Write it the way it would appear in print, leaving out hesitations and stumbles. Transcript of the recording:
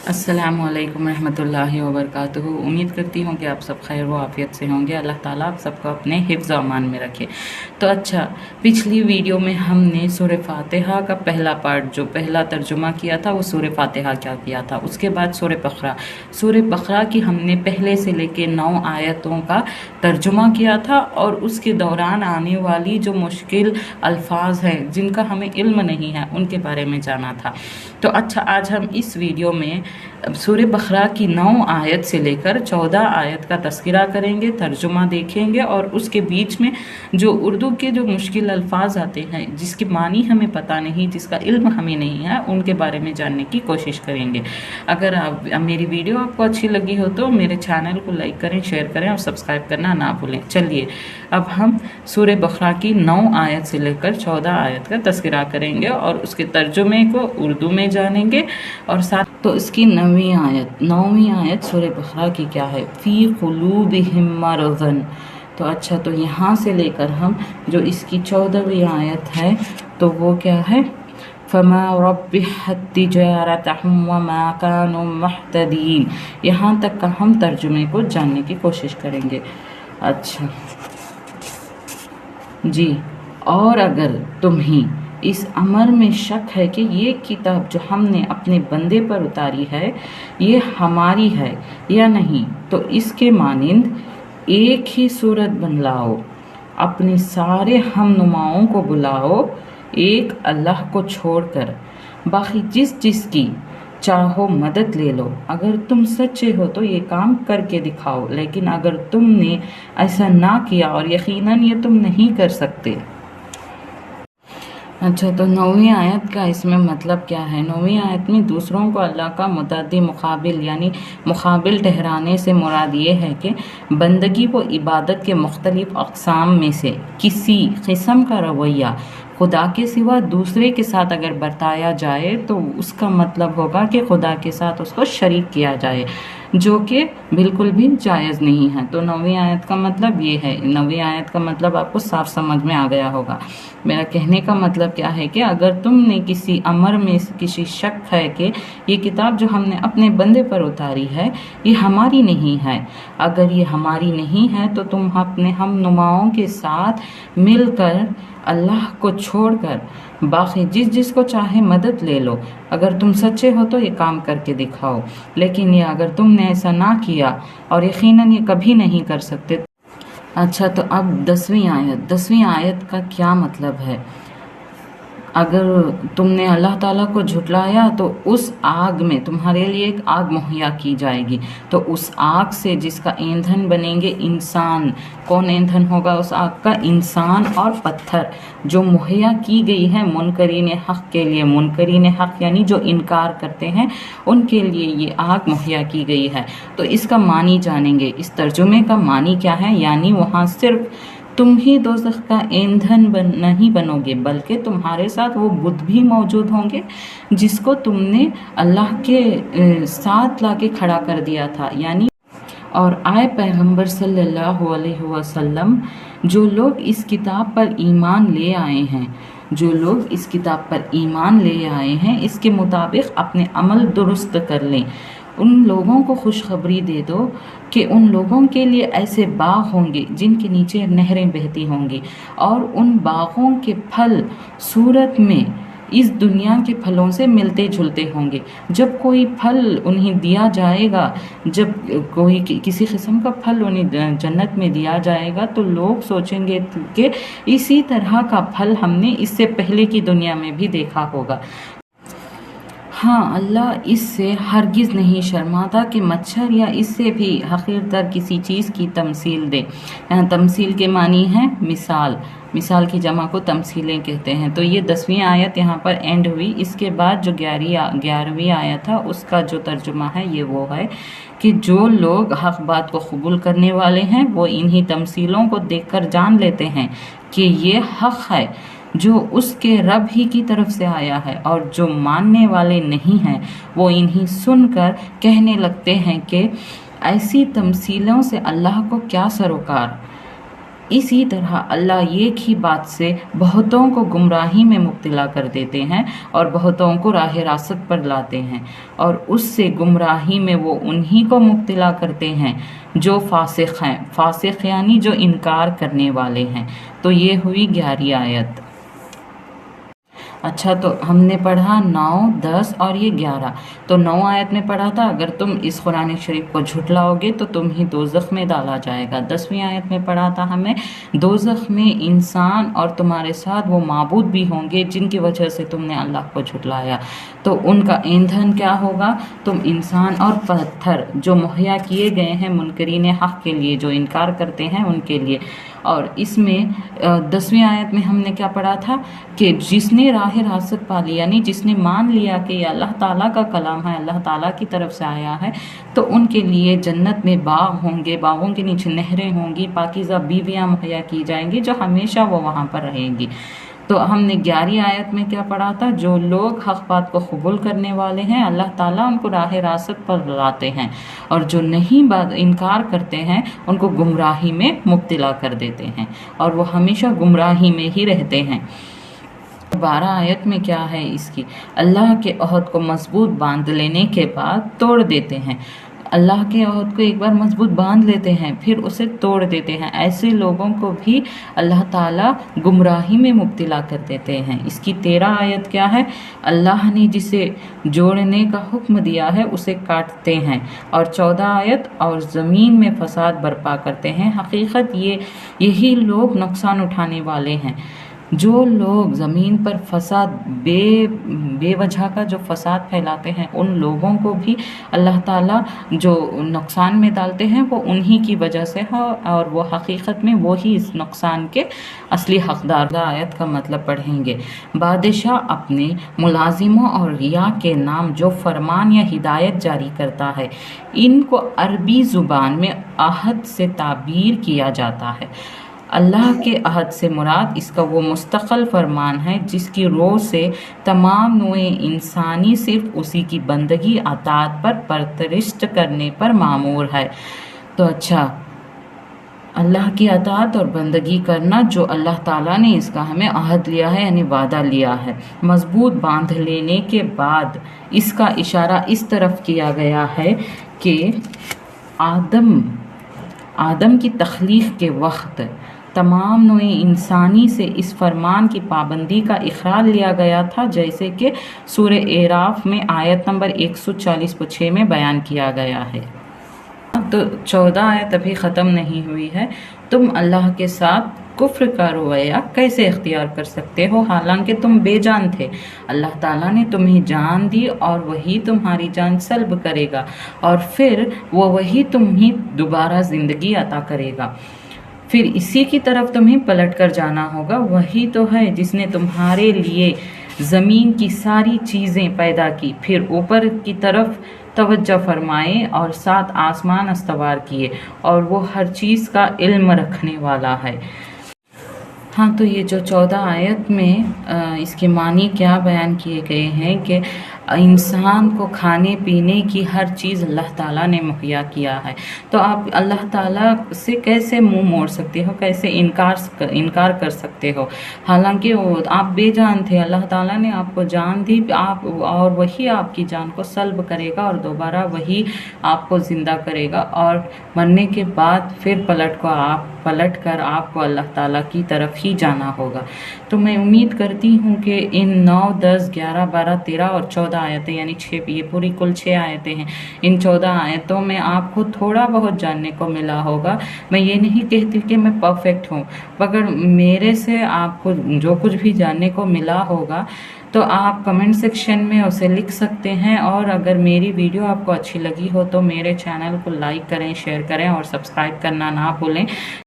अस्सलामु अलैकुम रहमतुल्लाहि व बरकातुहू। उम्मीद करती हूँ कि आप सब खैर व आफ़ियत से होंगे। अल्लाह ताला आप सबको अपने हिफ्ज़ व अमान में रखे। तो अच्छा, पिछली वीडियो में हमने सूरह फातिहा का पहला पार्ट जो पहला तर्जुमा किया था वो सूरह फातिहा क्या किया था। उसके बाद सूरह बकरा की हमने पहले से लेके 9 आयतों का तर्जुमा किया था और उसके दौरान आने वाली जो मुश्किल अल्फाज हैं जिनका हमें इल्म नहीं है उनके बारे में जाना था। तो अच्छा, आज हम इस वीडियो में सूरह बकरा की 9 आयत से लेकर 14 आयत का तज़किरा करेंगे, तर्जुमा देखेंगे और उसके बीच में जो उर्दू के जो मुश्किल अल्फाज आते हैं जिसकी मानी हमें पता नहीं, जिसका इल्म हमें नहीं है, उनके बारे में जानने की कोशिश करेंगे। अगर मेरी वीडियो आपको अच्छी लगी हो तो मेरे चैनल को लाइक करें, शेयर करें और सब्सक्राइब करना ना भूलें। चलिए अब हम सूरह बकरा की 9 आयत से लेकर 14 आयत का तज़किरा करेंगे और उसके तर्जुमे को उर्दू में जानेंगे और साथ तो इसकी 9वीं आयत सूरह बकरा की क्या है, फ़ी क़ुलूबिहिम मरज़न। तो अच्छा, तो यहाँ से लेकर हम जो इसकी 14वीं आयत है तो वो क्या है, फमा रब्बिहत तिजारतहुम वमा कानू मुहतदीन। यहाँ तक का हम तर्जुमे को जानने की कोशिश करेंगे। अच्छा जी, और अगर तुम्हें इस अमर में शक है कि ये किताब जो हमने अपने बंदे पर उतारी है ये हमारी है या नहीं, तो इसके मानिंद एक ही सूरत बनलाओ, अपने सारे हमनुमाओं को बुलाओ एक अल्लाह को छोड़कर, बाकी जिसकी चाहो मदद ले लो। अगर तुम सच्चे हो तो ये काम करके दिखाओ, लेकिन अगर तुमने ऐसा ना किया और यकीनन ये तुम नहीं कर सकते। अच्छा, तो 9वीं आयत का इसमें मतलब क्या है। 9वीं आयत में दूसरों को अल्लाह का मुतअद्दी मुकाबिल यानी मुकाबिल ठहराने से मुराद ये है कि बंदगी व इबादत के मुख्तलिफ अक़साम में से किसी किस्म का रवैया खुदा के सिवा दूसरे के साथ अगर बरताया जाए तो उसका मतलब होगा कि खुदा के साथ उसको शरीक किया जाए, जो कि बिल्कुल भी जायज़ नहीं है। तो 9वीं आयत का मतलब ये है। 9वीं आयत का मतलब आपको साफ समझ में आ गया होगा। मेरा कहने का मतलब क्या है कि अगर तुमने किसी अमर में किसी शक है कि ये किताब जो हमने अपने बंदे पर उतारी है ये हमारी नहीं है, अगर ये हमारी नहीं है तो तुम अपने हम नुमाओं के साथ मिलकर अल्लाह को छोड़कर बाकी जिसको चाहे मदद ले लो। अगर तुम सच्चे हो तो ये काम करके दिखाओ, लेकिन ये अगर तुमने ऐसा ना किया और यकीनन ये कभी नहीं कर सकते। अच्छा, तो अब 10वीं आयत का क्या मतलब है। अगर तुमने अल्लाह ताला को झुटलाया तो उस आग में तुम्हारे लिए एक आग मुहैया की जाएगी, तो उस आग से जिसका ईंधन बनेंगे इंसान। कौन ईंधन होगा उस आग का? इंसान और पत्थर जो मुहैया की गई है मुनकरीन हक़ के लिए। मुनकरीन हक़ यानी जो इनकार करते हैं उनके लिए ये आग मुहैया की गई है। तो इसका मानी जानेंगे। इस तर्जुमे का मानी क्या है, यानी वहाँ सिर्फ तुम ही दोज़ख का ईंधन नहीं बनोगे, बल्कि तुम्हारे साथ वो बुत भी मौजूद होंगे जिसको तुमने अल्लाह के साथ लाके खड़ा कर दिया था। यानी और आए पैगंबर सल्लल्लाहु अलैहि वसल्लम, जो लोग इस किताब पर ईमान ले आए हैं, जो लोग इस किताब पर ईमान ले आए हैं इसके मुताबिक अपने अमल दुरुस्त कर लें। उन लोगों को खुशखबरी दे दो कि उन लोगों के लिए ऐसे बाग होंगे जिनके नीचे नहरें बहती होंगी, और उन बागों के फल सूरत में इस दुनिया के फलों से मिलते जुलते होंगे। जब कोई फल उन्हें दिया जाएगा, जब कोई किसी किस्म का फल उन्हें जन्नत में दिया जाएगा तो लोग सोचेंगे कि इसी तरह का फल हमने इससे पहले की दुनिया में भी देखा होगा। हाँ, अल्लाह इससे हरगिज़ नहीं शर्माता कि मच्छर या इससे भी हक़ीरतर किसी चीज़ की तमसील दे। यहाँ तमसील के मानी है मिसाल की जमा को तमसीलें कहते हैं। तो ये 10वीं आयत यहाँ पर एंड हुई। इसके बाद जो 11वीं आयत था उसका जो तर्जुमा है ये वो है कि जो लोग हक़ बात को कबूल करने वाले हैं वो इन्हीं तमसीलों को देखकर जान लेते हैं कि ये हक़ है जो उसके रब ही की तरफ से आया है, और जो मानने वाले नहीं हैं वो इन्हीं सुनकर कहने लगते हैं कि ऐसी तमसीलों से अल्लाह को क्या सरोकार। اسی طرح اللہ ایک ہی بات سے بہتوں کو گمراہی میں مبتلا کر دیتے ہیں اور بہتوں کو راہ راست پر لاتے ہیں، اور اس سے گمراہی میں وہ انہی کو مبتلا کرتے ہیں جو فاسق ہیں، فاسق یعنی جو انکار کرنے والے ہیں۔ تو یہ ہوئی 11ویں آیت۔ اچھا، تو ہم نے پڑھا 9، 10 اور یہ 11۔ تو 9 آیت میں پڑھا تھا اگر تم اس قرآن شریف کو جھٹلاؤ گے تو تم ہی دوزخ میں ڈالا جائے گا۔ 10ویں آیت میں پڑھا تھا ہمیں دوزخ میں انسان اور تمہارے ساتھ وہ معبود بھی ہوں گے جن کی وجہ سے تم نے اللہ کو جھٹلایا، تو ان کا ایندھن کیا ہوگا؟ تم انسان اور پتھر جو مہیا کیے گئے ہیں منکرین حق کے لیے، جو انکار کرتے ہیں ان کے لیے۔ اور اس میں 10ویں آیت میں ہم نے کیا پڑھا تھا کہ جس نے راہ راست پا لی، یعنی جس نے مان لیا کہ یہ اللہ تعالیٰ کا کلام ہے، اللہ تعالیٰ کی طرف سے آیا ہے، تو ان کے لیے جنت میں باغ ہوں گے، باغوں کے نیچے نہریں ہوں گی، پاکیزہ بیویاں مہیا کی جائیں گی جو ہمیشہ وہ وہاں پر رہیں گی۔ تو ہم نے 11ویں آیت میں کیا پڑھا تھا؟ جو لوگ حق بات کو قبول کرنے والے ہیں اللہ تعالیٰ ان کو راہ راست پر لاتے ہیں، اور جو نہیں انکار کرتے ہیں ان کو گمراہی میں مبتلا کر دیتے ہیں، اور وہ ہمیشہ گمراہی میں ہی رہتے ہیں۔ 12 آیت میں کیا ہے اس کی؟ اللہ کے عہد کو مضبوط باندھ لینے کے بعد توڑ دیتے ہیں۔ اللہ کے عہد کو ایک بار مضبوط باندھ لیتے ہیں پھر اسے توڑ دیتے ہیں، ایسے لوگوں کو بھی اللہ تعالیٰ گمراہی میں مبتلا کر دیتے ہیں۔ اس کی 13 آیت کیا ہے؟ اللہ نے جسے جوڑنے کا حکم دیا ہے اسے کاٹتے ہیں، اور 14 آیت اور زمین میں فساد برپا کرتے ہیں۔ حقیقت یہی لوگ نقصان اٹھانے والے ہیں۔ جو لوگ زمین پر فساد بے وجہ کا جو فساد پھیلاتے ہیں ان لوگوں کو بھی اللہ تعالیٰ جو نقصان میں ڈالتے ہیں وہ انہی کی وجہ سے ہے، اور وہ حقیقت میں وہی اس نقصان کے اصلی حقدار۔ آیت کا مطلب پڑھیں گے۔ بادشاہ اپنے ملازموں اور رعاء کے نام جو فرمان یا ہدایت جاری کرتا ہے، ان کو عربی زبان میں عہد سے تعبیر کیا جاتا ہے۔ اللہ کے عہد سے مراد اس کا وہ مستقل فرمان ہے جس کی روح سے تمام نوع انسانی صرف اسی کی بندگی اطاعت پر پرستش کرنے پر مامور ہے۔ تو اچھا، اللہ کی اطاعت اور بندگی کرنا جو اللہ تعالیٰ نے اس کا ہمیں عہد لیا ہے یعنی وعدہ لیا ہے۔ مضبوط باندھ لینے کے بعد اس کا اشارہ اس طرف کیا گیا ہے کہ آدم کی تخلیق کے وقت تمام نوع انسانی سے اس فرمان کی پابندی کا اقرار لیا گیا تھا، جیسے کہ سورہ اعراف میں آیت نمبر 146 میں بیان کیا گیا ہے۔ تو 14 آیت ابھی ختم نہیں ہوئی ہے۔ تم اللہ کے ساتھ کفر کا رویہ کیسے اختیار کر سکتے ہو حالانکہ تم بے جان تھے؟ اللہ تعالیٰ نے تمہیں جان دی اور وہی تمہاری جان سلب کرے گا، اور پھر وہی تمہیں دوبارہ زندگی عطا کرے گا، پھر اسی کی طرف تمہیں پلٹ کر جانا ہوگا۔ وہی تو ہے جس نے تمہارے لیے زمین کی ساری چیزیں پیدا کی، پھر اوپر کی طرف توجہ فرمائے اور 7 آسمان استوار کیے، اور وہ ہر چیز کا علم رکھنے والا ہے۔ ہاں، تو یہ جو 14 آیت میں اس کے معنی کیا بیان کیے گئے ہیں کہ انسان کو کھانے پینے کی ہر چیز اللہ تعالیٰ نے مہیا کیا ہے، تو آپ اللہ تعالیٰ سے کیسے منہ موڑ سکتے ہو، کیسے انکار کر سکتے ہو؟ حالانکہ آپ بے جان تھے، اللہ تعالیٰ نے آپ کو جان دی، اور وہی آپ کی جان کو سلب کرے گا اور دوبارہ وہی آپ کو زندہ کرے گا، اور مرنے کے بعد پھر پلٹ کر آپ کو اللہ تعالیٰ کی طرف ہی جانا ہوگا۔ تو میں امید کرتی ہوں کہ ان 9، 10، 11، 12، 13 اور 14 آیتیں یعنی 6، یہ پوری کل 6 آیتیں ہیں، ان 14 آیتوں میں آپ کو تھوڑا بہت جاننے کو ملا ہوگا۔ میں یہ نہیں کہتی کہ میں پرفیکٹ ہوں، مگر میرے سے آپ کو جو کچھ بھی جاننے کو ملا ہوگا تو آپ کمنٹ سیکشن میں اسے لکھ سکتے ہیں، اور اگر میری ویڈیو آپ کو اچھی لگی ہو تو میرے چینل کو لائک کریں، شیئر کریں اور سبسکرائب کرنا نہ بھولیں۔